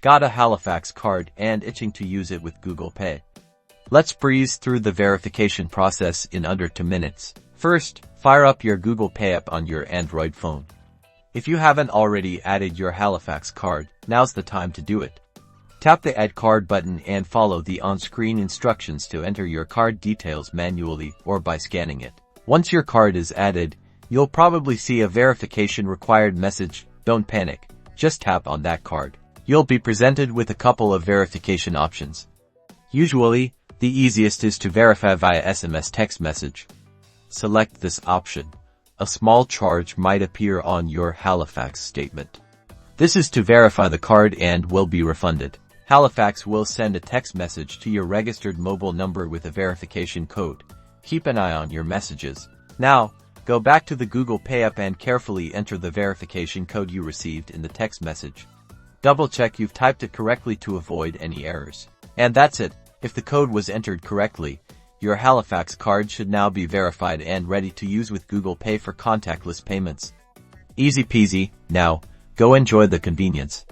Got a Halifax card and itching to use it with Google Pay? Let's breeze through the verification process in under 2 minutes. First, fire up your Google Pay app on your Android phone. If you haven't already added your Halifax card, now's the time to do it. Tap the Add Card button and follow the on-screen instructions to enter your card details manually or by scanning it. Once your card is added, you'll probably see a verification required message. Don't panic, just tap on that card. You'll be presented with a couple of verification options. Usually, the easiest is to verify via SMS text message. Select this option. A small charge might appear on your Halifax statement. This is to verify the card and will be refunded. Halifax will send a text message to your registered mobile number with a verification code. Keep an eye on your messages. Now, go back to the Google Pay app and carefully enter the verification code you received in the text message. Double-check you've typed it correctly to avoid any errors. And that's it. If the code was entered correctly, your Halifax card should now be verified and ready to use with Google Pay for contactless payments. Easy peasy. Now, go enjoy the convenience.